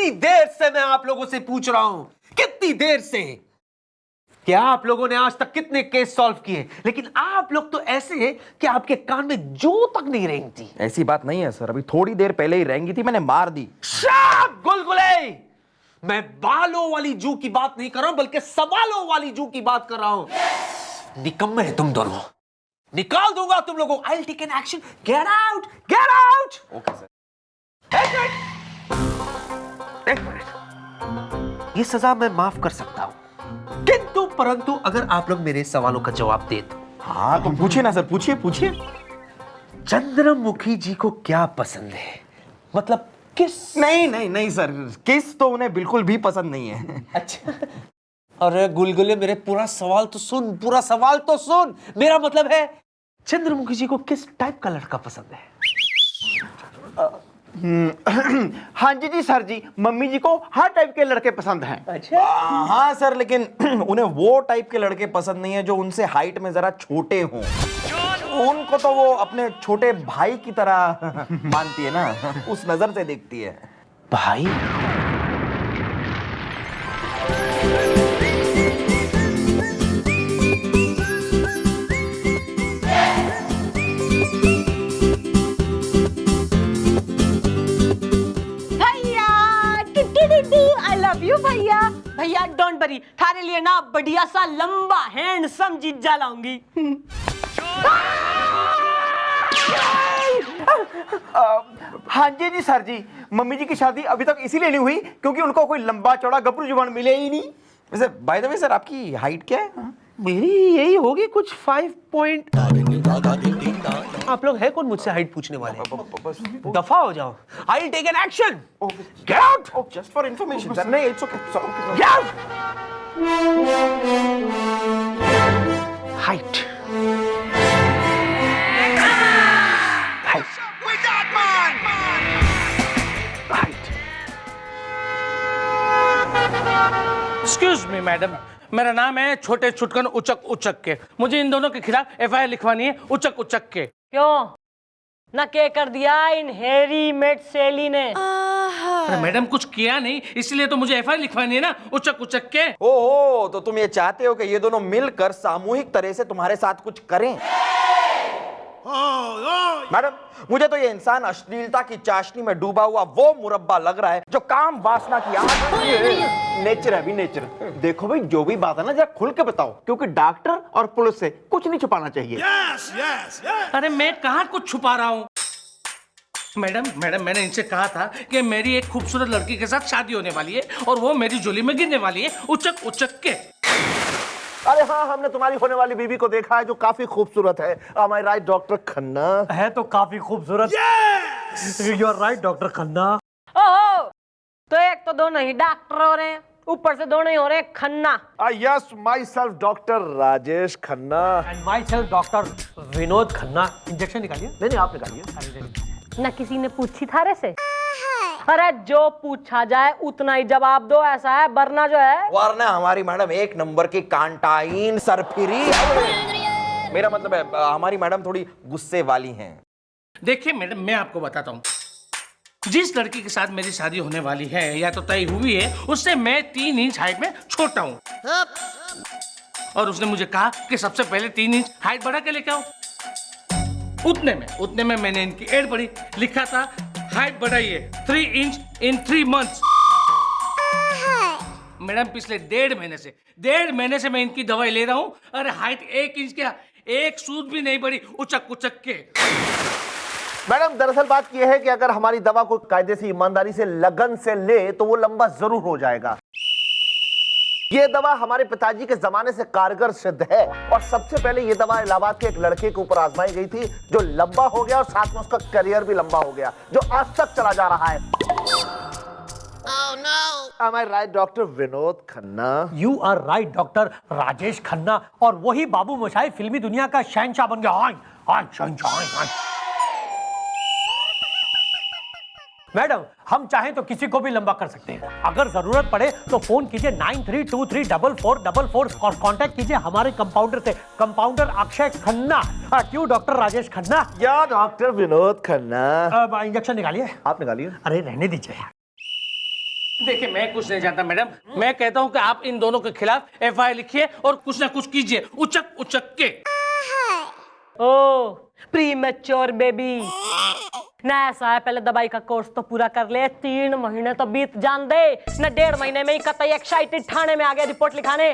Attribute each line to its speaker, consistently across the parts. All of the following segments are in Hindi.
Speaker 1: कितनी देर से मैं आप लोगों से पूछ रहा हूं, कितनी देर से। क्या आप लोगों ने आज तक कितने केस सॉल्व किए, लेकिन आप लोग तो ऐसे हैं कि आपके कान में जू तक नहीं रेंगती।
Speaker 2: ऐसी बात नहीं है सर, अभी थोड़ी देर पहले ही रेंगी थी, मैंने मार दी।
Speaker 1: शाब गुलगुले, मैं बालों वाली जू की बात नहीं कर रहा हूं, बल्कि सवालों वाली जू की बात कर रहा हूं। निकम्मे हैं तुम दोनों, निकाल दूंगा तुम लोगों को। I'll take an action. Get out! Get out!
Speaker 2: Okay sir.
Speaker 1: एक मिनट, ये सजा मैं माफ कर सकता हूं, किंतु परंतु अगर आप लोग मेरे सवालों का जवाब दे तो।
Speaker 2: हाँ तो पूछिए ना सर, पूछिए पूछिए।
Speaker 1: चंद्रमुखी जी को क्या पसंद है, मतलब किस?
Speaker 2: नहीं नहीं नहीं सर, किस तो उन्हें बिल्कुल भी पसंद नहीं है।
Speaker 1: अच्छा, अरे गुलगुले मेरे पूरा सवाल तो सुन, पूरा सवाल तो सुन। मेरा मतलब है चंद्रमुखी जी को किस टाइप का लड़का पसंद है?
Speaker 3: हाँ जी सर जी, मम्मी जी को हर टाइप के लड़के पसंद हैं।
Speaker 1: अच्छा,
Speaker 2: हाँ सर, लेकिन उन्हें वो टाइप के लड़के पसंद नहीं है जो उनसे हाइट में जरा छोटे हों। उनको तो वो अपने छोटे भाई की तरह मानती है ना, उस नजर से देखती है।
Speaker 1: भाई?
Speaker 4: आई लव यू भैया। भैया डोंट वरी, थारे लिए ना बढ़िया सा लंबा हैंडसम जीजा लाऊंगी।
Speaker 3: हाँ जी सर जी, मम्मी जी की शादी अभी तक इसीलिए नहीं हुई क्योंकि उनको कोई लंबा चौड़ा गबरू जुबान मिले ही नहीं।
Speaker 2: वैसे बाय द वे सर, आपकी हाइट क्या है?
Speaker 1: मेरी यही होगी कुछ 5 पॉइंट। आप लोग है कौन मुझसे हाइट पूछने वाले? दफा हो जाओ। I'll take an action. Get out.
Speaker 2: Oh, just for information sir. नहीं, it's okay.
Speaker 1: Get out. Height. Height. Height.
Speaker 5: Excuse me madam, मेरा नाम है छोटे छुटकन उचक उचक के। मुझे इन दोनों के खिलाफ एफआईआर लिखवानी है, उचक उचक के।
Speaker 4: क्यों ना के कर दिया इन हैरी मेट सेली ने?
Speaker 5: अरे मैडम कुछ किया नहीं, इसलिए तो मुझे एफआईआर लिखवानी है ना, उचक उचक के।
Speaker 2: ओहो, तो तुम ये चाहते हो कि ये दोनों मिलकर सामूहिक तरह से तुम्हारे साथ कुछ करें? मैडम, मुझे तो ये इंसान अश्लीलता की चाशनी में डूबा हुआ वो मुरब्बा लग रहा है जो काम वासना की आग।
Speaker 3: नेचर है भी नेचर। देखो भाई, जो भी बात है ना जरा खुल के बताओ, क्योंकि डॉक्टर और पुलिस से कुछ नहीं छुपाना चाहिए।
Speaker 5: अरे मैं कहाँ कुछ छुपा रहा हूँ। मैडम मैंने इनसे कहा था कि मेरी एक खूबसूरत लड़की के साथ शादी होने वाली है और वो मेरी झोली में गिरने वाली है, उचक उचक के।
Speaker 3: अरे हाँ, हमने तुम्हारी होने वाली बीवी को देखा है जो काफी खूबसूरत है। Am I right, doctor Khanna?
Speaker 6: है तो काफी खूबसूरत। You are right doctor Khanna.
Speaker 4: ओहो, तो एक तो दोनों ही डॉक्टर हो रहे हैं, ऊपर से दोनों ही हो रहे हैं Khanna.
Speaker 3: Yes, my self doctor Rajesh Khanna.
Speaker 6: And my self doctor Vinod Khanna. Injection निकालिए।
Speaker 3: नहीं, आप निकालिए।
Speaker 4: ना किसी ने पूछी थारे से? अरे जो पूछा जाए उतना ही जवाब दो, ऐसा है, वरना जो है।
Speaker 2: वरना हमारी मैडम एक नंबर की कांटाइन सरफिरी। मेरा मतलब है हमारी मैडम थोड़ी गुस्से वाली हैं।
Speaker 5: देखिए मैडम, मैं आपको बताता हूँ, जिस लड़की के साथ मेरी शादी होने वाली है या तो तय हुई है, उससे मैं 3 इंच हाइट में छोटा हूँ और उसने मुझे कहा कि सबसे पहले 3 इंच हाइट बढ़ा के लेके आओ। उतने में मैंने इनकी एड पढ़ी, लिखा था हाइट बढ़ाइए 3 इंच इन 3 मंथ्स। मैडम पिछले 1.5 महीने से मैं इनकी दवाई ले रहा हूँ। अरे हाइट 1 इंच क्या, 1 सूद भी नहीं बढ़ी, उचक उचक के।
Speaker 3: मैडम दरअसल बात यह है कि अगर हमारी दवा को कायदे से, ईमानदारी से, लगन से ले तो वो लंबा जरूर हो जाएगा। ये दवा हमारे पिताजी के जमाने से कारगर सिद्ध है और सबसे पहले ये दवा इलाहाबाद के एक लड़के के ऊपर आजमाई गई थी जो लंबा हो गया और साथ में उसका करियर भी लंबा हो गया, जो आज तक चला जा रहा है। Oh, no. Am I right, doctor Vinod Khanna?
Speaker 6: You are right doctor Rajesh Khanna. और वही बाबू मोशाई फिल्मी दुनिया का शहंशाह बन गया। मैडम, हम चाहें तो किसी को भी लंबा कर सकते हैं। अगर जरूरत पड़े तो फोन कीजिए 93234444 और कांटेक्ट कीजिए हमारे कंपाउंडर से, कंपाउंडर अक्षय खन्ना। क्यों डॉक्टर राजेश खन्ना?
Speaker 3: या डॉक्टर विनोद खन्ना।
Speaker 6: इंजेक्शन निकालिए।
Speaker 3: आप निकालिए।
Speaker 6: अरे रहने दीजिए।
Speaker 5: देखिए मैं कुछ नहीं जानता मैडम, मैं कहता हूँ कि आप इन दोनों के खिलाफ एफआईआर लिखिए और कुछ ना कुछ कीजिए, उचक उचक के।
Speaker 4: ओ प्रीमेच्योर बेबी, ना ऐसा है, पहले दवाई का कोर्स तो पूरा कर ले, 3 महीने तो बीत जान दे, न 1.5 महीने में ही कतई एक्साइटेड थाने में आ गया रिपोर्ट लिखाने।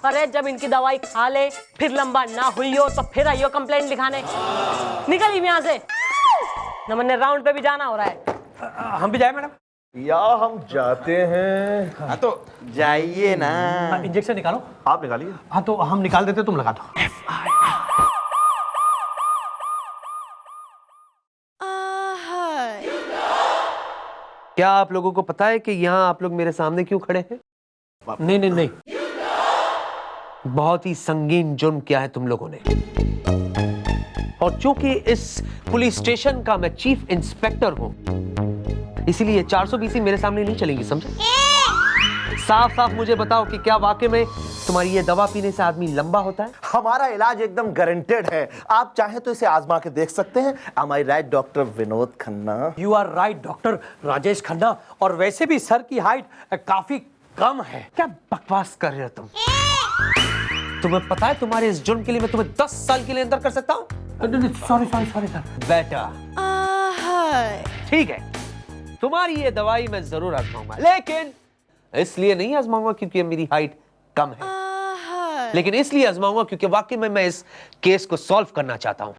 Speaker 4: अरे जब इनकी दवाई खा ले फिर लंबा ना हुई हो तो फिर आइयो कंप्लेंट लिखाने। निकल यहाँ से, नमन्ने राउंड पे भी जाना हो रहा है।
Speaker 6: हम भी जाए मैडम?
Speaker 3: या हम जाते हैं?
Speaker 2: हाँ तो जाइए ना।
Speaker 6: इंजेक्शन निकालो।
Speaker 3: आप निकालिए।
Speaker 6: हाँ तो हम निकाल देते, तुम लगा दो।
Speaker 1: क्या आप लोगों को पता है कि यहाँ आप लोग मेरे सामने क्यों खड़े हैं?
Speaker 6: नहीं नहीं नहीं,
Speaker 1: बहुत ही संगीन जुर्म किया है तुम लोगों ने, और चूंकि इस पुलिस स्टेशन का मैं चीफ इंस्पेक्टर हूं, इसीलिए 420 मेरे सामने नहीं चलेंगी, समझे? साफ साफ मुझे बताओ कि क्या वाकई में तुम्हारी ये दवा पीने से आदमी लंबा होता है?
Speaker 3: हमारा इलाज एकदम गारंटेड है, आप चाहे तो इसे आजमा के देख सकते हैं। Am I right, doctor Vinod Khanna?
Speaker 6: You are right doctor Rajesh Khanna. और वैसे भी सर की हाइट काफी कम है।
Speaker 1: क्या बकवास कर रहे हो तुम? तुम्हें पता है तुम्हारे इस जुर्म के लिए मैं तुम्हें 10 साल के लिए अंदर कर सकता हूं?
Speaker 6: Sorry sorry sorry sir.
Speaker 1: बेटा ठीक है, तुम्हारी ये दवाई मैं जरूर आजमाऊंगा, लेकिन इसलिए नहीं आजमाऊंगा क्योंकि मेरी हाइट कम है, लेकिन इसलिए आजमाऊंगा क्योंकि वाकई में मैं इस केस को सॉल्व करना चाहता हूं।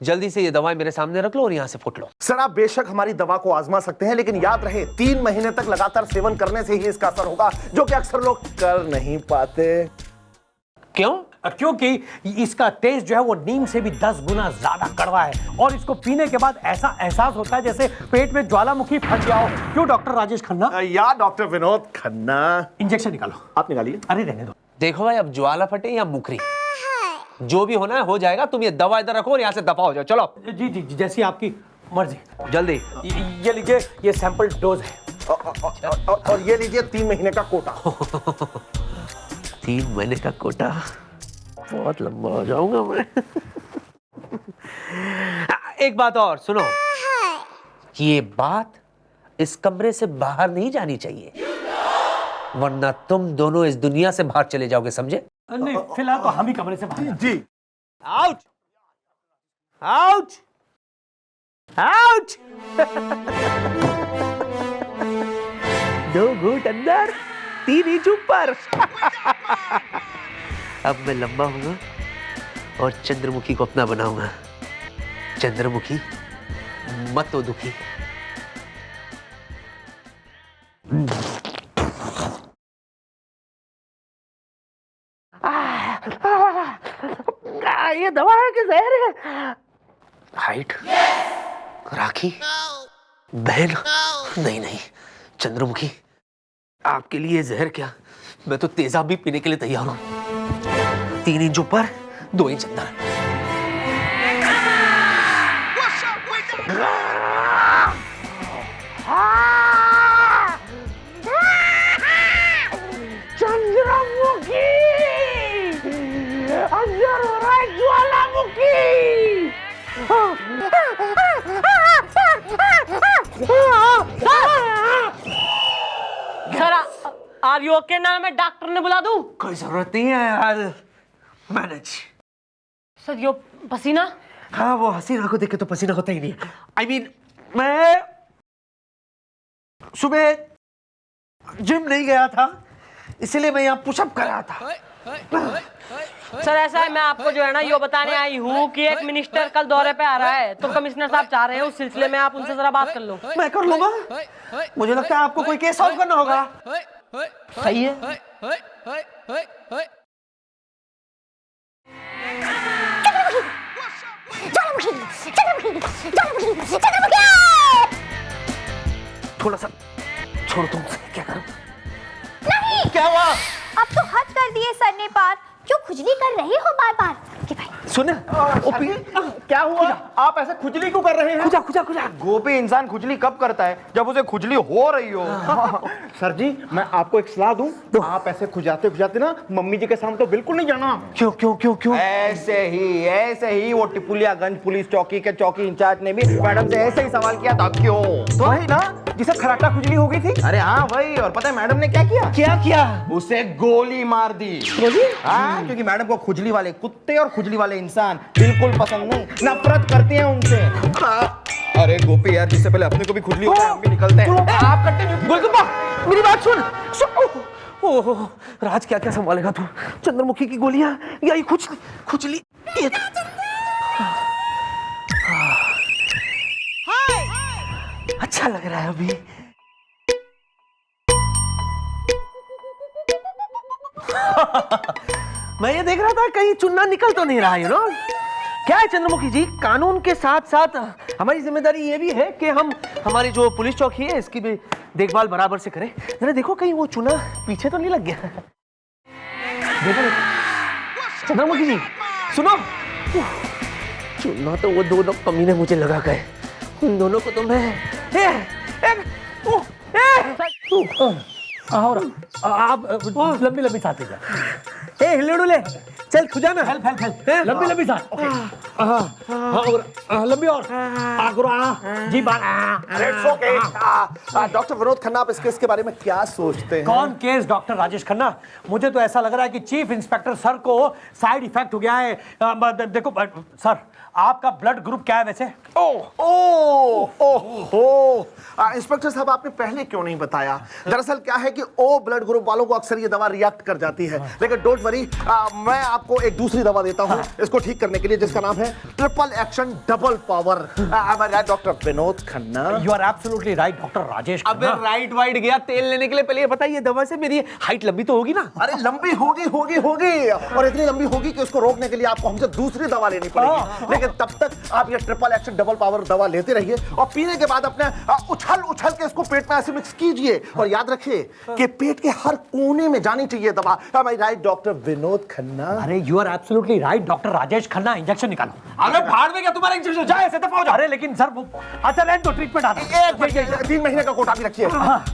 Speaker 1: जल्दी से ये दवाई मेरे सामने रख लो और यहां से फुट लो।
Speaker 3: सर आप बेशक हमारी दवा को आजमा सकते हैं, लेकिन याद रहे 3 महीने तक लगातार सेवन करने से ही इसका असर होगा, जो कि अक्सर लोग कर नहीं पाते।
Speaker 1: क्यों?
Speaker 6: क्योंकि इसका टेस्ट जो है वो नीम से भी 10 गुना ज्यादा कड़वा है, और इसको पीने के बाद ऐसा एहसास होता है जैसे पेट में ज्वालामुखी फट गया हो। क्यों डॉक्टर राजेश खन्ना?
Speaker 3: या डॉक्टर विनोद खन्ना?
Speaker 6: इंजेक्शन निकालो।
Speaker 3: आप निकालिए।
Speaker 6: अरे रहने दो।
Speaker 1: देखो भाई, अब ज्वाला फटे या मुखरी, जो भी होना है हो जाएगा। तुम ये दवा इधर रखो और यहाँ से दफा हो जाओ। चलो
Speaker 6: जी जी जी, जैसी आपकी मर्जी।
Speaker 1: जल्दी।
Speaker 6: ये लीजिए, ये सैंपल डोज है।
Speaker 3: और ये लीजिए 3 महीने का कोटा।
Speaker 1: 3 महीने का कोटा, बहुत लंबा हो जाऊंगा मैं। एक बात और सुनो, ये बात इस कमरे से बाहर नहीं जानी चाहिए, वरना तुम दोनों इस दुनिया से बाहर चले जाओगे, समझे?
Speaker 6: नहीं, फिलहाल तो हम ही कमरे से बाहर।
Speaker 3: जी।
Speaker 1: Out out out. 2 घूंट अंदर, 3 इंच ऊपर। अब मैं लंबा होऊंगा और चंद्रमुखी को अपना बनाऊंगा। चंद्रमुखी मत तो दुखी। ये दवा है कि जहर है? हाइट, राखी, बहन, नहीं नहीं, चंद्रमुखी, आपके लिए जहर क्या, मैं तो तेजाब भी पीने के लिए तैयार हूं। 3 इंच ऊपर, 2 इंच अंदर। चंद्रमुखी अंदर हो रहा है, ज्वालामुखी।
Speaker 4: सर आर यू ओके ना? मैं डॉक्टर ने बुला दूं?
Speaker 1: कोई जरूरत नहीं है यार, मैनेज।
Speaker 4: सर यो पसीना?
Speaker 1: हाँ, वो हसीना को देख के तो पसीना होता ही नहीं। I mean, मैं सुबह जिम नहीं गया था, इसीलिए मैं यहाँ पुशअप कर रहा था।
Speaker 4: सर ऐसा है, मैं आपको जो है ना यो बताने आई हूँ कि एक मिनिस्टर कल दौरे पे आ रहा है, तो कमिश्नर साहब चाह रहे हैं उस सिलसिले में आप उनसे जरा बात कर लो।
Speaker 1: मैं कर लूंगा, मुझे लगता है आपको कोई केस सॉल्व करना होगा।
Speaker 4: सही है।
Speaker 1: थोड़ा सा छोड़, तुम क्या करो?
Speaker 7: नहीं,
Speaker 1: क्या हुआ?
Speaker 7: अब तो हद कर दिए सर ने पार। क्यों खुजली कर रहे हो बार बार? कि भाई
Speaker 1: सुने,
Speaker 2: क्या हुआ? आप ऐसे खुजली क्यों कर रहे हैं?
Speaker 1: खुजा खुजा खुजा।
Speaker 2: गोपी, इंसान खुजली कब करता है? जब उसे खुजली हो रही हो।
Speaker 8: सर जी, मैं आपको एक सलाह दूं, तो आप ऐसे खुजाते खुजाते ना मम्मी जी के सामने तो बिल्कुल नहीं जाना।
Speaker 1: क्यों क्यों क्यों क्यों?
Speaker 2: ऐसे ही वो टिपुलियागंज पुलिस चौकी के चौकी इंचार्ज ने भी मैडम से ऐसे ही सवाल किया था। क्यों?
Speaker 8: तो वही ना,
Speaker 2: जिसे खराटा खुजली हो गई थी। अरे हाँ भाई, और पता है मैडम ने क्या किया?
Speaker 1: क्या किया?
Speaker 2: उसे गोली मार दी।
Speaker 1: गोली?
Speaker 2: हाँ, क्योंकि मैडम को खुजली वाले कुत्ते और खुजली वाले इंसान बिल्कुल पसंद नहीं, नफरत करती हैं उनसे। अरे गोपी यार, जिससे पहले अपने को भी खुजली होता है, हम भी निकलते हैं। आप करते
Speaker 1: गोलगप्पा, मेरी बात सुन। ओह, राज क्या क्या संभालेगा तू? चंद्रमुखी की गोलियां या ये खुजली। अच्छा लग रहा है अभी। मैं ये देख रहा था कहीं चुन्ना निकल तो नहीं रहा है, क्या है चंद्रमुखी जी, कानून के साथ साथ हमारी जिम्मेदारी ये भी है कि हम हमारी जो पुलिस चौकी है इसकी भी देखभाल बराबर से करें। जरा देखो कहीं वो चुना पीछे तो नहीं लग गया। देखो चंद्रमुखी जी, सुनो, चुना तो वो दोनों कमीने मुझे लगा गए, उन दोनों को तो मैं
Speaker 6: आप लंबी लंबी सांसें जा।
Speaker 1: हिलडुले चल खुजा ना,
Speaker 6: हेल्प लंबी लंबी सांस। लंबी और जी
Speaker 3: डॉक्टर विनोद खन्ना, आप इस केस के बारे में क्या सोचते हैं?
Speaker 6: कौन केस डॉक्टर राजेश खन्ना? मुझे तो ऐसा लग रहा है कि चीफ इंस्पेक्टर सर को साइड इफेक्ट हो गया है। देखो सर, आपका ब्लड ग्रुप क्या है वैसे?
Speaker 3: इंस्पेक्टर साहब, आपने पहले क्यों नहीं बताया? दरअसल क्या है कि ओ ब्लड ग्रुप वालों को अक्सर ये दवा रिएक्ट कर जाती है, लेकिन डोंट वरी, मैं आपको एक दूसरी दवा देता हूँ इसको ठीक करने के लिए, जिसका नाम है triple action double power. Doctor Vinod Khanna.
Speaker 6: You are absolutely right doctor Rajesh
Speaker 1: अबे
Speaker 6: खन्ना।
Speaker 1: राइट वाइट गया तेल लेने के लिए, पहले ये बताइए दवा से मेरी हाइट लंबी तो होगी ना?
Speaker 3: अरे लंबी होगी और इतनी लंबी होगी कि उसको रोकने के लिए आपको हमसे दूसरी दवा लेनी पड़ेगी, लेकिन तब तक आप ये ट्रिपल एक्शन डबल पावर दवा लेते रहिए और पीने के बाद अपने उछल के इसको पेट में ऐसे मिक्स कीजिए, और याद रखिए कि पेट के हर कोने में जानी चाहिए दवा। Am I right, doctor Vinod Khanna?
Speaker 6: अरे you are absolutely right doctor Rajesh Khanna. Injection निकालो।
Speaker 1: अरे भाड़ में क्या तुम्हारा इंजेक्शन? जाए ऐसे दफा हो जाओ।
Speaker 6: अरे लेकिन सर वो अच्छा रहने दो, ट्रीटमेंट आता है।
Speaker 3: 3 महीने का कोटा भी रखिए।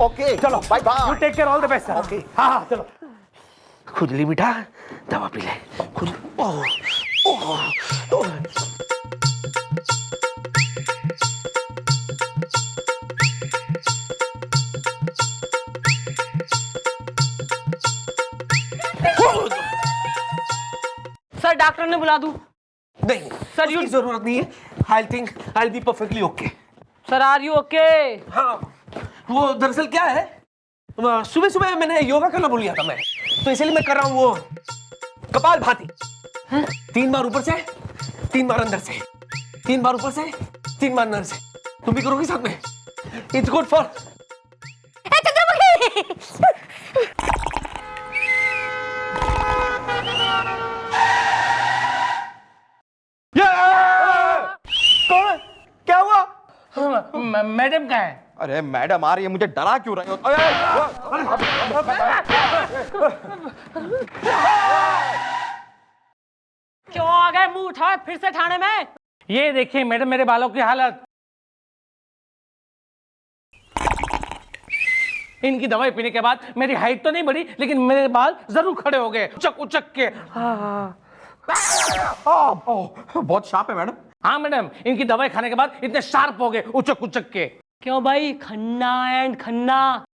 Speaker 3: ओके
Speaker 6: चलो
Speaker 3: bye bye.
Speaker 6: You take care, all the best sir.
Speaker 3: Okay.
Speaker 6: हाँ चलो।
Speaker 1: खुजली मीठा दवा पी ले।
Speaker 4: सर डॉक्टर ने बुला दूं?
Speaker 1: नहीं
Speaker 4: सर,
Speaker 1: उसकी जरूरत नहीं है। I think I be perfectly okay.
Speaker 4: Sir are you okay?
Speaker 1: हाँ, वो दरअसल क्या है, सुबह सुबह मैंने योगा करना भूल गया था मैं, तो इसलिए मैं कर रहा हूँ वो कपाल भाती। 3 बार ऊपर से 3 बार अंदर से, 3 बार ऊपर से 3 बार अंदर से। तुम भी करोगी साथ में? इट्स गुड फॉर
Speaker 2: क्या हुआ?
Speaker 5: मैडम का है।
Speaker 2: अरे मैडम आ रही है, मुझे डरा क्यों रहे हो?
Speaker 4: क्यों आ गए मुंह उठाए फिर से थाने में?
Speaker 5: ये देखिए मैडम मेरे बालों की हालत। इनकी दवाई पीने के बाद मेरी हाइट तो नहीं बढ़ी, लेकिन मेरे बाल जरूर खड़े हो गए उचक के।
Speaker 2: बहुत शार्प है मैडम।
Speaker 5: हाँ मैडम, इनकी दवाई खाने के बाद इतने शार्प हो गए उचक के।
Speaker 4: क्यों भाई, खन्ना एंड खन्ना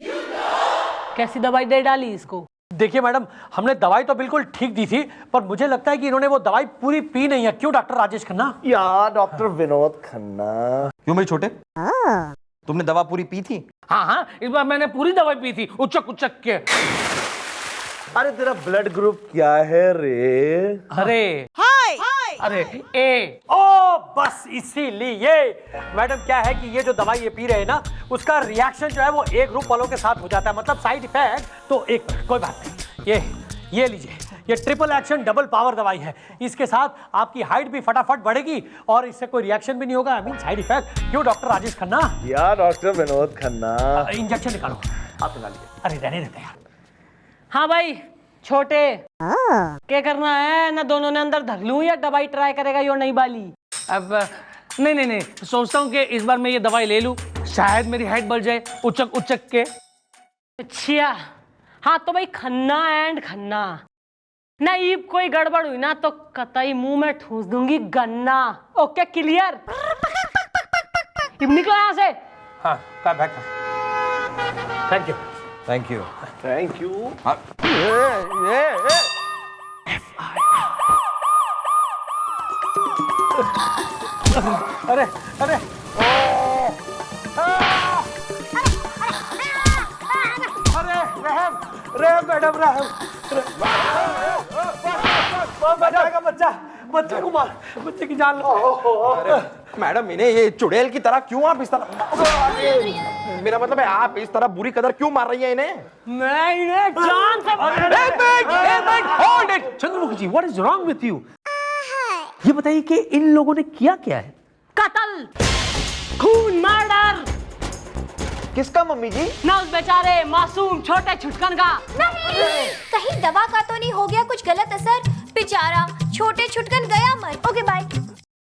Speaker 4: कैसी दवाई दे डाली इसको?
Speaker 6: देखिए मैडम, हमने दवाई तो बिल्कुल ठीक दी थी, पर मुझे लगता है कि इन्होंने वो दवाई पूरी पी नहीं है। क्यों डॉक्टर राजेश खन्ना?
Speaker 3: यार डॉक्टर विनोद खन्ना।
Speaker 2: क्यों भाई छोटे, तुमने दवा पूरी पी थी?
Speaker 5: हाँ, इस बार मैंने पूरी दवाई पी थी उचक के।
Speaker 3: अरे तेरा ब्लड ग्रुप क्या है रे?
Speaker 5: अरे ए।
Speaker 6: ओ बस इसीलिए मैडम, क्या है कि ये जो दवाई ये पी रहे हैं ना, उसका रिएक्शन जो है वो ए ग्रुप वालों के साथ हो जाता है, मतलब साइड इफेक्ट। तो एक कोई बात नहीं, ये लीजिए, ये ट्रिपल एक्शन डबल पावर दवाई है। इसके साथ आपकी हाइट भी फटाफट बढ़ेगी और इससे कोई रिएक्शन भी नहीं होगा। I mean side effect. क्यों डॉक्टर राजेश खन्ना?
Speaker 3: यार डॉक्टर विनोद खन्ना।
Speaker 6: इंजेक्शन निकालो। आप निकाल लीजिए। अरे रहने देते यार।
Speaker 4: हाँ भाई छोटे, क्या करना है ना? दोनों ने अंदर धर लूं या दवाई ट्राई करेगा यो नहीं बाली?
Speaker 5: अब नहीं, सोचता हूँ कि इस बार मैं ये दवाई ले लूँ, शायद मेरी हाइट बढ़ जाए उचक के।
Speaker 4: अच्छा हाँ, तो भाई खन्ना एंड खन्ना ना, ईब कोई गड़बड़ हुई ना तो कतई मुंह में ठूस दूंगी गन्ना। Okay clear? इब निकलो यहाँ से।
Speaker 6: हाँ, back thank you.
Speaker 2: Thank you.
Speaker 3: Thank you.
Speaker 6: अरे अरे अरे रहम रहम मैडम रहम। बचाएगा बच्चा, बच्चे को मार, बच्चे की जान लो।
Speaker 2: मैडम इन्हें ये चुड़ैल की तरह क्यों आप इस तरह, मेरा मतलब है आप इस तरह बुरी कदर क्यों मार रही हैं इन्हें?
Speaker 4: मैं इन्हें जान से
Speaker 1: Hold it! Chandramukhi ji, what is wrong with you? ये बताइए कि इन लोगों ने किया क्या है?
Speaker 4: कत्ल, खून, मर्डर।
Speaker 2: किसका मम्मी जी?
Speaker 4: ना उस बेचारे मासूम छोटे छुटकन का।
Speaker 7: नहीं, कहीं दवा का तो नहीं हो गया कुछ गलत असर? बेचारा छोटे छुटकन गया मर। Okay bye.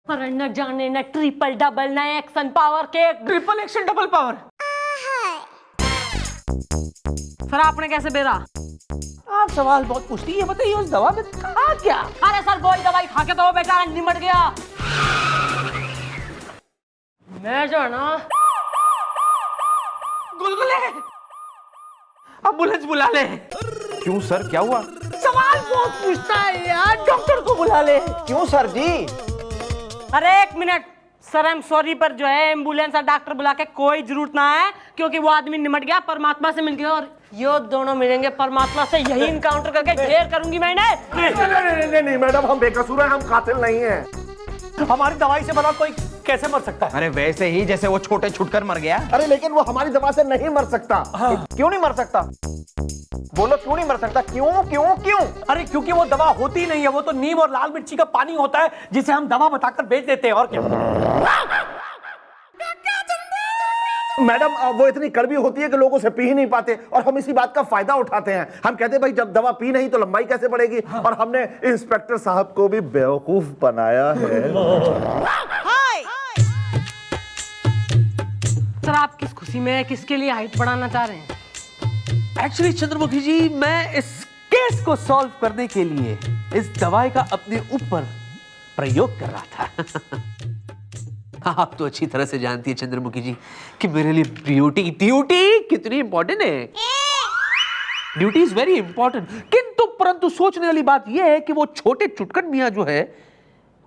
Speaker 4: पर न जाने न ट्रिपल डबल न एक्शन पावर के
Speaker 1: triple action double power.
Speaker 4: Sir आपने कैसे बेरा?
Speaker 1: आप सवाल बहुत पूछती है, बताइए उस दवा में था क्या?
Speaker 4: अरे सर वही दवाई खा के तो वो बेचारा निमट गया। मैं जो है ना
Speaker 1: गुलगुले, एम्बुलेंस बुला ले।
Speaker 2: क्यों सर, क्या हुआ?
Speaker 1: सवाल बहुत पूछता है यार, डॉक्टर को बुला ले।
Speaker 2: क्यों सर जी?
Speaker 4: अरे एक minute sir, I am sorry पर जो है एम्बुलेंस और डॉक्टर बुला के कोई जरूरत ना है, क्योंकि वो आदमी निमट गया, परमात्मा से मिल गया और ये दोनों मिलेंगे परमात्मा से। यही इनकाउंटर करके ढेर करूंगी मैं इन्हें।
Speaker 3: नहीं मैडम, हम बेकसूर हैं, हम कातिल नहीं हैं।
Speaker 6: हमारी दवाई से भला कोई कैसे मर सकता है?
Speaker 2: अरे वैसे ही जैसे वो छोटे छुटकर मर गया।
Speaker 3: अरे लेकिन वो हमारी दवा से नहीं मर सकता।
Speaker 2: क्यों नहीं मर सकता? बोलो क्यों नहीं मर सकता? क्यों क्यों क्यों?
Speaker 6: अरे क्योंकि वो दवा होती नहीं है, वो तो नीम और लाल मिर्ची का पानी होता है जिसे हम दवा बताकर बेच देते हैं। और क्या?
Speaker 3: मैडम वो इतनी कड़वी होती है कि लोग उसे पी ही नहीं पाते और हम इसी बात का फायदा उठाते हैं। हम कहते हैं भाई जब दवा पी नहीं तो लंबाई कैसे बढ़ेगी, और हमने इंस्पेक्टर साहब को भी बेवकूफ बनाया है।
Speaker 4: सर आप किस खुशी में किसके लिए हाइट बढ़ाना चाह रहे हैं?
Speaker 1: एक्चुअली चंद्रमुखी जी, मैं इस केस को सॉल्व करने के लिए इस दवाई का अपने ऊपर प्रयोग कर रहा था। आप तो अच्छी तरह से जानती है चंद्रमुखी जी कि मेरे लिए ड्यूटी कितनी इंपॉर्टेंट है। ड्यूटी इज वेरी इंपॉर्टेंट, किंतु परंतु सोचने वाली बात यह है कि वो छोटे चुटकन मियां जो है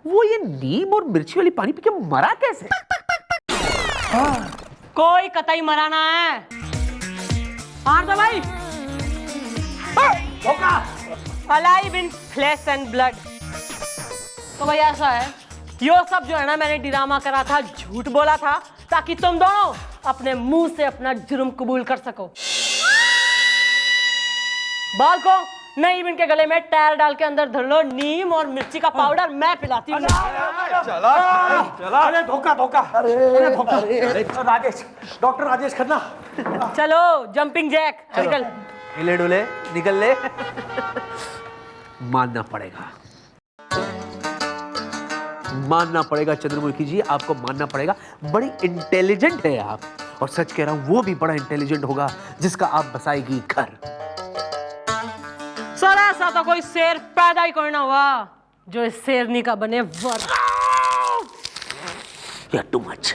Speaker 1: वो ये नीम और मिर्ची वाली पानी पी के मरा कैसे?
Speaker 4: कोई कतई मराना है। और दवाई alive in flesh and blood. तो भाई ऐसा है, यो सब जो है ना मैंने ड्रामा करा था, झूठ बोला था, ताकि तुम दोनों अपने मुंह से अपना जुर्म कबूल कर सको। बाल को नहीं, इनके गले में टायर डाल के अंदर धर लो नीम और मिर्ची का पाउडर, मैं पिलाती हूँ।
Speaker 6: चला अरे धोखा धोखा, अरे धोखा। राजेश, डॉक्टर राजेश खन्ना।
Speaker 4: चलो जंपिंग जैक निकल।
Speaker 1: हिले डुले निकल ले। मानना पड़ेगा चंद्रमुखी जी, आपको मानना पड़ेगा, बड़ी इंटेलिजेंट है आप। और सच कह रहा हूं, वो भी बड़ा इंटेलिजेंट होगा जिसका आप बसाएगी घर।
Speaker 4: सर ऐसा तो कोई शेर पैदा ही कोई ना हुआ जो इस शेरनी का बने वर।
Speaker 1: या टू मच।